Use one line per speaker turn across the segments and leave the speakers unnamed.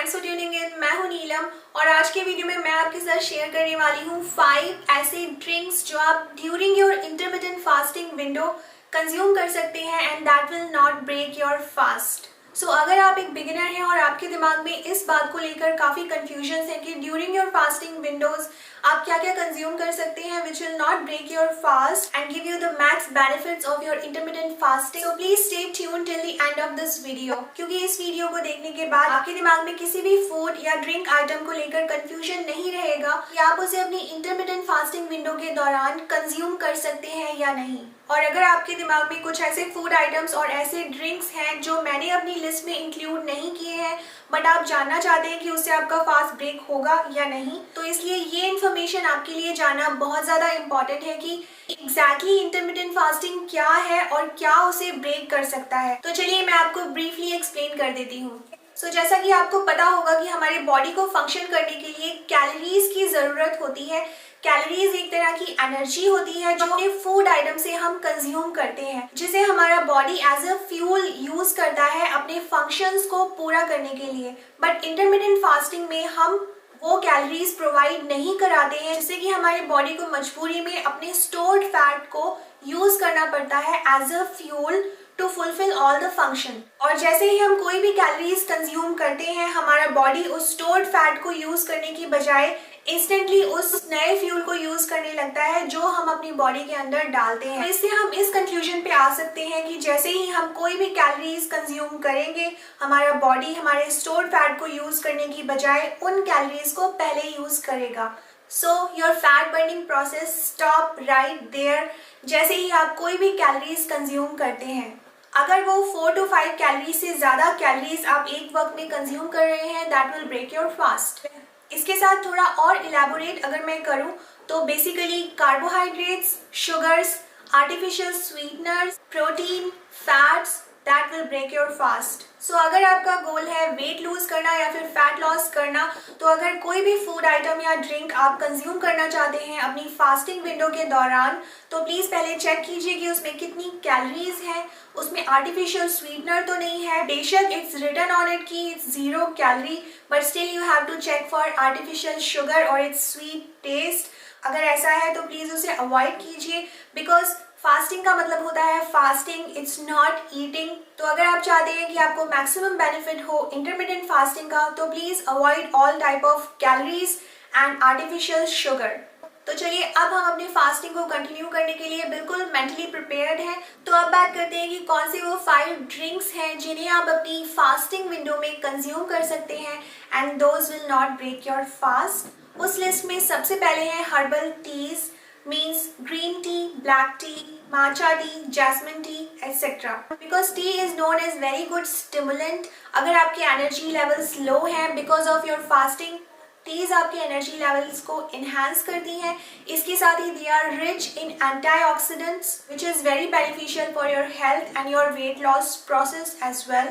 Thanks for tuning in. मैं हूं नीलम और आज के वीडियो में मैं आपके साथ शेयर करने वाली हूं 5 ऐसे ड्रिंक्स जो आप during your intermittent fasting window consume कर सकते हैं and that will not break your fast. So अगर आप एक बिगिनर हैं और आपके दिमाग में इस बात को लेकर काफ़ी कन्फ्यूजन है कि ड्यूरिंग योर फास्टिंग विंडोज आप क्या क्या कंज्यूम कर सकते हैं which will not break your fast and give you the max benefits of your intermittent fasting, so please stay tune till the end of this video, क्योंकि इस video को देखने के बाद आपके दिमाग में किसी भी फूड या ड्रिंक आइटम को लेकर कंफ्यूजन नहीं रहेगा कि आप उसे अपनी इंटरमिटेंट फास्टिंग विंडो के दौरान कंज्यूम कर सकते हैं या नहीं। और अगर आपके दिमाग में कुछ ऐसे फूड आइटम्स और ऐसे ड्रिंक्स हैं जो मैंने अपनी लिस्ट में इंक्लूड नहीं किए हैं बट आप जानना चाहते हैं कि उससे आपका फास्ट ब्रेक होगा या नहीं, तो इसलिए ये इन्फॉर्मेशन आपके लिए जानना बहुत ज़्यादा इम्पॉर्टेंट है कि एग्जैक्टली इंटरमिटेंट फास्टिंग क्या है और क्या उसे ब्रेक कर सकता है। तो चलिए मैं आपको ब्रीफली एक्सप्लेन कर देती हूँ। जैसा कि आपको पता होगा कि हमारे बॉडी को फंक्शन करने के लिए कैलोरीज की ज़रूरत होती है। कैलोरीज एक तरह की एनर्जी होती है जो अपने फूड आइटम से हम कंज्यूम करते हैं, जिसे हमारा body as a fuel use करता है अपने फंक्शंस को पूरा करने के लिए। बट इंटरमिटेंट फास्टिंग में हम वो कैलोरीज प्रोवाइड नहीं कराते हैं, जिससे कि हमारी बॉडी को मजबूरी में अपने स्टोर्ड फैट को यूज करना पड़ता है as a fuel to fulfil all the function. और जैसे ही हम कोई भी कैलोरीज कंज्यूम करते हैं हमारा बॉडी उस स्टोर्ड फैट को यूज करने की बजाय इंस्टेंटली उस नए फ्यूल को यूज करने लगता है जो हम अपनी बॉडी के अंदर डालते हैं। तो इससे हम इस कंक्लूजन पे आ सकते हैं कि जैसे ही हम कोई भी कैलोरीज कंज्यूम करेंगे हमारा बॉडी हमारे स्टोर्ड फैट को यूज करने की बजाय उन कैलोरीज को पहले यूज करेगा। So your fat burning process stop right there जैसे ही आप कोई भी कैलोरीज कंज्यूम करते हैं। अगर वो 4 to 5 कैलोरीज से ज़्यादा कैलोरीज आप एक वक्त में कंज्यूम कर रहे हैं that will break your fast. इसके साथ थोड़ा और इलेबोरेट अगर मैं करूं तो basically carbohydrates, sugars, artificial sweeteners, protein, fats that will break your fast. So अगर आपका गोल है वेट लूज करना या फिर फैट लॉस करना, तो अगर कोई भी फूड आइटम या ड्रिंक आप कंज्यूम करना चाहते हैं अपनी फास्टिंग विंडो के दौरान, तो प्लीज़ पहले चेक कीजिए कि उसमें कितनी कैलोरीज हैं, उसमें आर्टिफिशियल स्वीटनर तो नहीं है। बेशक इट्स रिटन ऑन इट कि it's 0 calorie but still you have to check for artificial sugar और इट्स स्वीट टेस्ट। अगर ऐसा है तो प्लीज़ उसे अवॉइड कीजिए, बिकॉज फास्टिंग का मतलब होता है फास्टिंग, इट्स नॉट ईटिंग। तो अगर आप चाहते हैं कि आपको मैक्सिमम बेनिफिट हो इंटरमिटेंट फास्टिंग का तो please avoid all type of calories and artificial sugar. तो चलिए अब हम अपने फास्टिंग को कंटिन्यू करने के लिए बिल्कुल मेंटली प्रिपेयर्ड हैं। तो अब बात करते हैं कि कौन से वो 5 ड्रिंक्स हैं जिन्हें आप अपनी फास्टिंग विंडो में कंज्यूम कर सकते हैं and those will not break your fast. उस लिस्ट में सबसे पहले हैं herbal teas, means green tea, black tea, matcha tea, jasmine tea, etc. Because tea is known as very good stimulant. अगर आपके एनर्जी लेवल्स लो हैं because of your fasting, teas आपके energy levels को enhance करती हैं। इसके साथ ही they are rich in antioxidants which is very beneficial for your health and your weight loss process as well.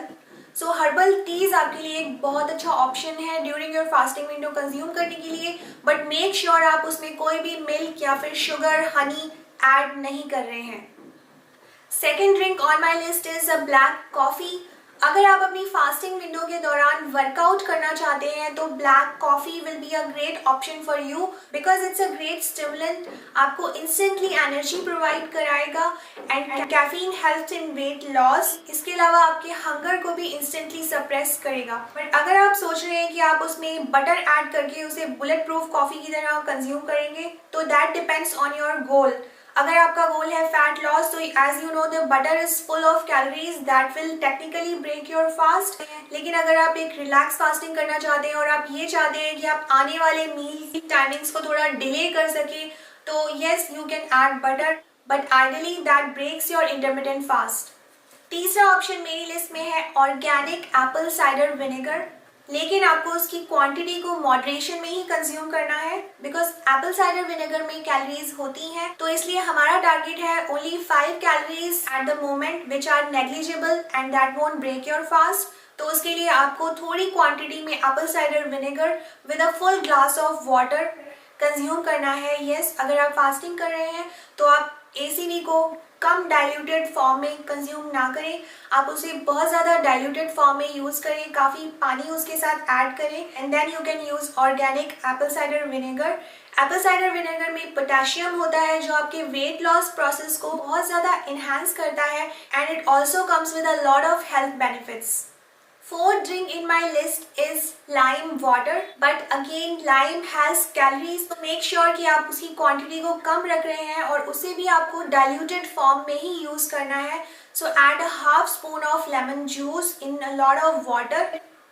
So herbal teas आपके लिए एक बहुत अच्छा ऑप्शन है during your fasting window consume करने के लिए, बट मेक श्योर आप उसमें कोई भी मिल्क या फिर शुगर, हनी ऐड नहीं कर रहे हैं। Second drink on my list is a black coffee. अगर आप अपनी फास्टिंग विंडो के दौरान वर्कआउट करना चाहते हैं तो black coffee will be a great option for you because it's a great stimulant. आपको इंस्टेंटली एनर्जी प्रोवाइड कराएगा and caffeine helps in weight loss. इसके अलावा आपके हंगर को भी इंस्टेंटली सप्रेस करेगा। बट अगर आप सोच रहे हैं कि आप उसमें बटर ऐड करके उसे बुलेट प्रूफ कॉफ़ी की तरह कंज्यूम करेंगे तो that depends on your goal. अगर आपका गोल है फैट लॉस तो as you know the butter is full of calories that will technically break your fast. लेकिन अगर आप एक रिलैक्स फास्टिंग करना चाहते हैं और आप ये चाहते हैं कि आप आने वाले मील की टाइमिंग्स को थोड़ा डिले कर सके तो yes you can add butter, but ideally that breaks your intermittent fast. तीसरा ऑप्शन मेरी लिस्ट में है ऑर्गेनिक एप्पल साइडर विनेगर, लेकिन आपको उसकी क्वांटिटी को मॉडरेशन में ही कंज्यूम करना है बिकॉज एप्पल साइडर विनेगर में कैलोरीज होती हैं। तो इसलिए हमारा टारगेट है only 5 calories at the moment which are negligible and that won't break your fast. तो उसके लिए आपको थोड़ी क्वांटिटी में apple cider vinegar with a full glass of water consume करना है। यस, अगर आप फास्टिंग कर रहे हैं तो आप ACV को कम डाइल्यूटेड फॉर्म में कंज्यूम ना करें, आप उसे बहुत ज़्यादा डाइल्यूटेड फॉर्म में यूज़ करें, काफ़ी पानी उसके साथ ऐड करें and then you can use organic apple cider vinegar. Apple cider vinegar में पोटेशियम होता है जो आपके वेट लॉस प्रोसेस को बहुत ज़्यादा इन्हांस करता है and it also comes with a lot of health benefits. Fourth drink in my list is lime water, but again lime has calories, तो make sure कि आप उसकी क्वांटिटी को कम रख रहे हैं और उसे भी आपको diluted form में ही यूज करना है। So add a half spoon of lemon juice in a lot of water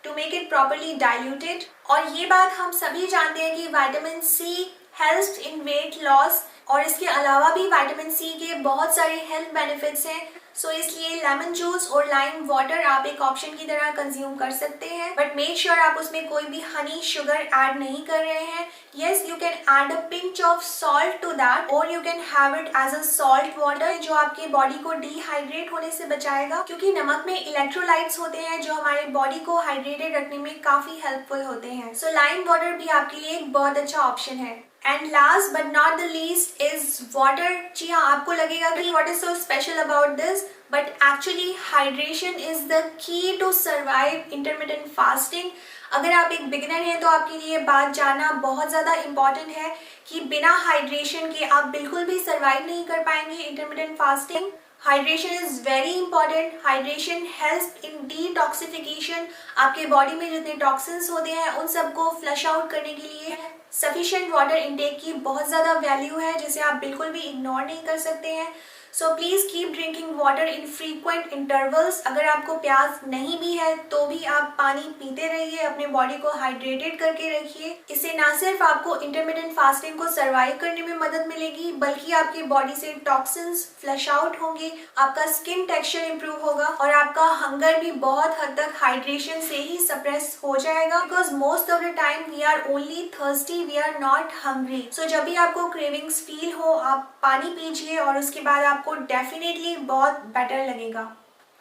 to make it properly diluted। और ये बात हम सभी जानते हैं कि vitamin C helps in weight loss और इसके अलावा भी विटामिन सी के बहुत सारे हेल्थ बेनिफिट्स हैं। सो इसलिए लेमन जूस और लाइम वाटर आप एक ऑप्शन की तरह कंज्यूम कर सकते हैं, बट मेक श्योर आप उसमें कोई भी हनी शुगर ऐड नहीं कर रहे हैं। Yes, you can add a pinch of salt to that और you can have it as a salt water जो आपके बॉडी को डिहाइड्रेट होने से बचाएगा, क्योंकि नमक में इलेक्ट्रोलाइट्स होते हैं जो हमारे बॉडी को हाइड्रेटेड रखने में काफी हेल्पफुल होते हैं। सो लाइम वाटर भी आपके लिए एक बहुत अच्छा ऑप्शन है। And last but not the least is water. जी हाँ, आपको लगेगा कि what is so special about this, but actually hydration is the key to survive intermittent fasting. अगर आप एक बिगिनर हैं तो आपके लिए बात जानना बहुत ज़्यादा इम्पॉर्टेंट है कि बिना हाइड्रेशन के आप बिल्कुल भी सर्वाइव नहीं कर पाएंगे intermittent fasting. Hydration is very important. Hydration help in detoxification, आपके बॉडी में जितने टॉक्सिन्स होते हैं उन सबको फ्लश आउट करने के लिए सफिशिएंट वाटर इनटेक की बहुत ज़्यादा वैल्यू है जिसे आप बिल्कुल भी इग्नोर नहीं कर सकते हैं। So please keep drinking water in frequent intervals. अगर आपको प्यास नहीं भी है तो भी आप पानी पीते रहिए, अपने बॉडी को हाइड्रेटेड करके रखिए। इससे ना सिर्फ आपको इंटरमिटेंट फास्टिंग को सर्वाइव करने में मदद मिलेगी, बल्कि आपकी बॉडी से टॉक्सिन्स फ्लश आउट होंगे, आपका स्किन टेक्सचर इंप्रूव होगा और आपका हंगर भी बहुत हद तक हाइड्रेशन से ही सप्रेस हो जाएगा, because most of the time we are only thirsty, we are not hungry. So जब भी आपको क्रेविंग्स फील हो आप पानी पीजिए और उसके बाद आपको डेफिनेटली बहुत बेटर लगेगा।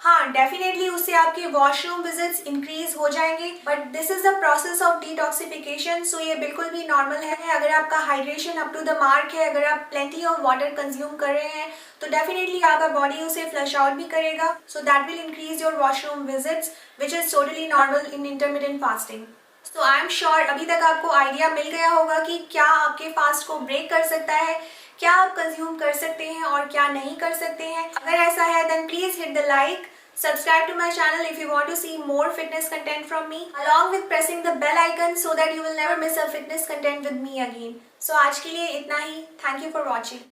हाँ, डेफिनेटली उससे आपके वॉशरूम विजिट्स इंक्रीज हो जाएंगे, but this is the process of detoxification. So ये बिल्कुल भी नॉर्मल है। अगर आपका hydration up to the mark है, अगर आप प्लेंटी ऑफ वाटर कंज्यूम कर रहे हैं तो डेफिनेटली आपका बॉडी उसे फ्लश आउट भी करेगा। So that will increase your washroom visits which is totally normal in intermittent fasting. तो आई एम श्योर अभी तक आपको आइडिया मिल गया होगा कि क्या आपके फास्ट को ब्रेक कर सकता है, क्या आप कंज्यूम कर सकते हैं और क्या नहीं कर सकते हैं। अगर ऐसा है then please hit the like, subscribe to my channel if you want to see more fitness content from me, along with pressing the bell icon so that you will never miss a fitness content with me again. So आज के लिए इतना ही। Thank you for watching.